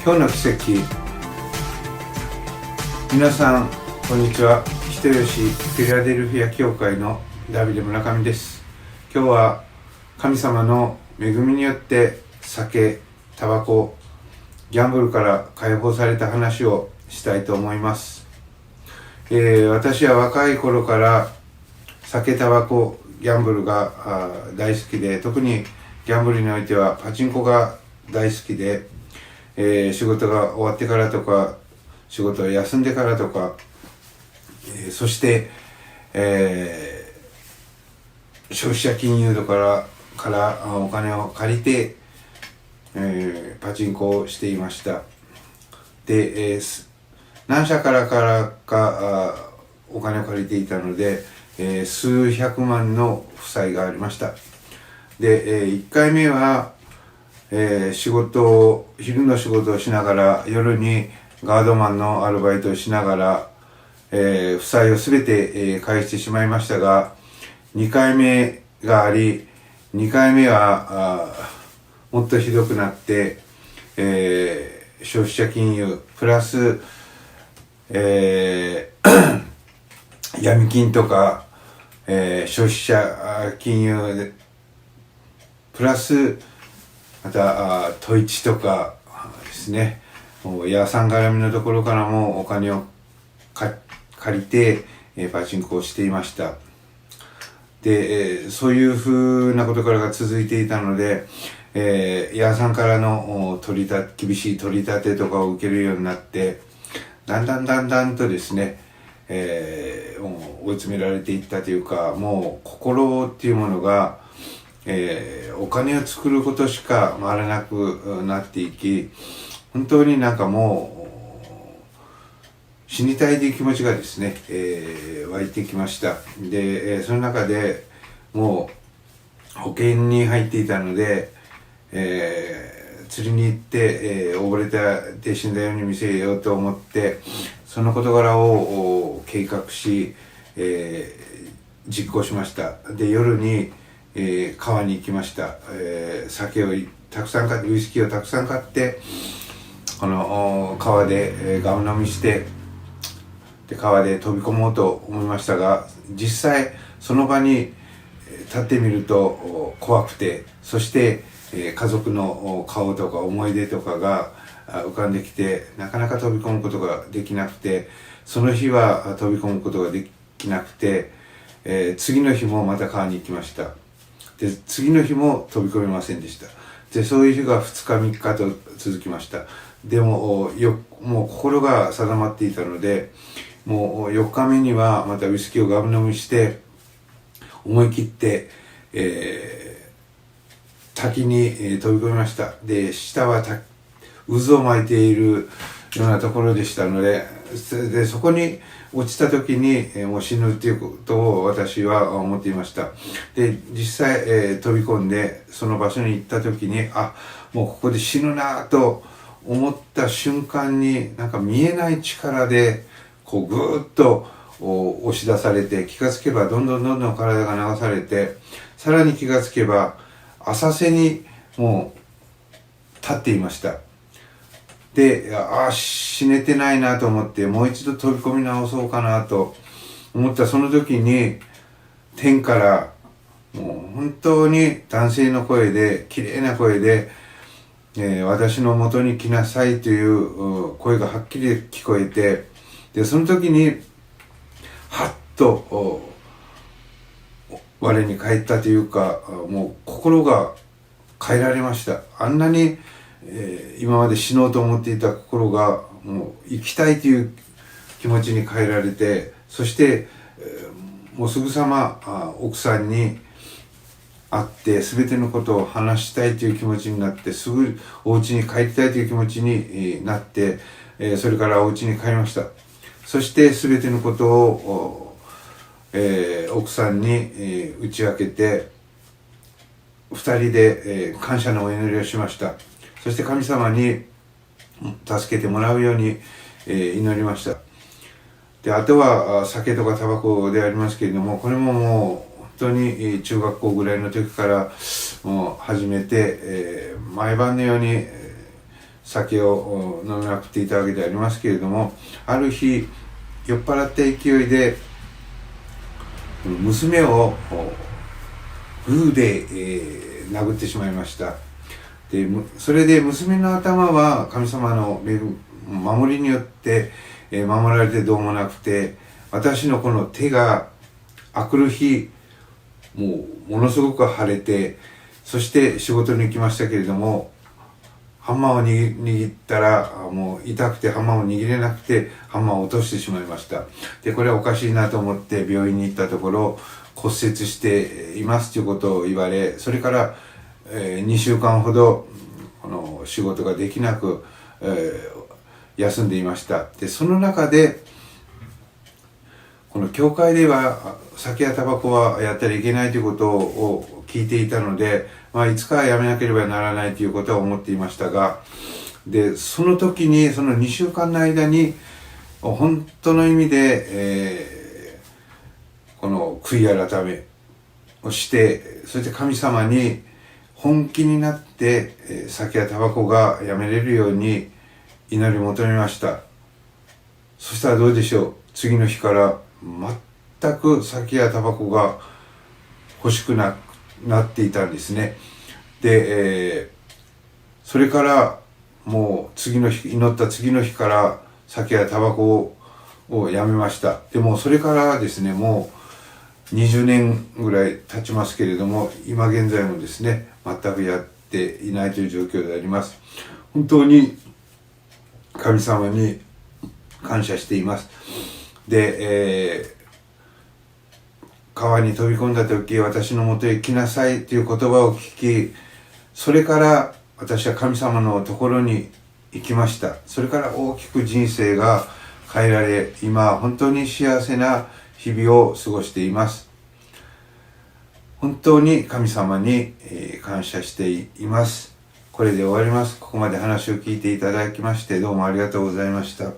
今日の奇跡。皆さんこんにちは。人吉フィラデルフィア教会のダビデ村上です。今日は神様の恵みによって酒、タバコ、ギャンブルから解放された話をしたいと思います。私は若い頃から酒、タバコ、ギャンブルが大好きで、特にギャンブルにおいてはパチンコが大好きで、仕事が終わってからとか仕事を休んでからとか、そして、消費者金融とからお金を借りて、パチンコをしていました。で、何社からかお金を借りていたので、数百万の負債がありました。で、1回目は昼の仕事をしながら、夜にガードマンのアルバイトをしながら、負債をすべて、返してしまいましたが、2回目があり、2回目はもっとひどくなって、消費者金融プラス、闇金とか、消費者金融プラスまたトイチとかですね、ヤーさん絡みのところからもお金を借りてパチンコをしていました。で、そういうふうなことからが続いていたので、ヤーさんからの厳しい取り立てとかを受けるようになって、だんだんとですね、もう追い詰められていったというか、もう心っていうものがお金を作ることしか回らなくなっていき、本当になんかもう死にたいという気持ちがですね、湧いてきました。で、その中でもう保険に入っていたので、釣りに行って、溺れて死んだように見せようと思って、その事柄を計画し、実行しました。で、夜に川に行きました。酒をたくさん買って、ウイスキーをたくさん買って、この川でガム飲みして、で川で飛び込もうと思いましたが、実際その場に立ってみると怖くて、そして家族の顔とか思い出とかが浮かんできて、なかなか飛び込むことができなくて、その日は飛び込むことができなくて、次の日もまた川に行きました。で、次の日も飛び込めませんでした。で、そういう日が2日3日と続きました。でももう心が定まっていたので、もう4日目にはまたウイスキーをガブ飲みして思い切って、滝に飛び込みました。で、下は渦を巻いているようなところでしたので、そこに落ちた時にもう死ぬっていうことを私は思っていました。で、実際、飛び込んでその場所に行った時に、もうここで死ぬなと思った瞬間に、なんか見えない力でこうぐーっと押し出されて、気がつけばどんどん体が流されて、さらに気がつけば浅瀬にもう立っていました。で、死ねてないなと思って、もう一度飛び込み直そうかなと思ったその時に、天からもう本当に男性の声で、綺麗な声で、私の元に来なさいという声がはっきり聞こえて、で、その時にはっと我に返ったというか、もう心が変えられました。あんなに今まで死のうと思っていた心がもう生きたいという気持ちに変えられて、そして、もうすぐさま奥さんに会って全てのことを話したいという気持ちになって、すぐお家に帰りたいという気持ちになって、それからお家に帰りました。そして全てのことを、奥さんに打ち明けて、二人で感謝のお祈りをしました。そして神様に助けてもらうように祈りました。で、あとは酒とかタバコでありますけれども、これももう本当に中学校ぐらいの時からもう始めて、毎晩のように酒を飲めまくっていたわけでありますけれども、ある日酔っ払った勢いで娘をグーで、殴ってしまいました。でそれで娘の頭は神様の守りによって、守られてどうもなくて、私のこの手があくる日ものすごく腫れて、そして仕事に行きましたけれども、ハンマーを握ったらもう痛くてハンマーを握れなくてハンマーを落としてしまいました。でこれはおかしいなと思って病院に行ったところ、骨折していますということを言われ、それから、2週間ほどこの仕事ができなく、休んでいました。でその中でこの教会では酒やタバコはやったらいけないということを聞いていたので、いつかはやめなければならないということは思っていましたが、でその時にその2週間の間に本当の意味で、この悔い改めをして、そして神様に本気になって、酒やタバコがやめれるように祈り求めました。そしたらどうでしょう、次の日から全く酒やタバコが欲しくなっていたんですね。で、それからもう祈った次の日から酒やタバコをやめました。でもそれからですね、もう20年ぐらい経ちますけれども、今現在もですね全くやっていないという状況であります。本当に神様に感謝しています。で、川に飛び込んだ時、私のもとへ来なさいという言葉を聞き、それから私は神様のところに行きました。それから大きく人生が変えられ、今本当に幸せな日々を過ごしています。本当に神様に感謝しています。これで終わります。ここまで話を聞いていただきましてどうもありがとうございました。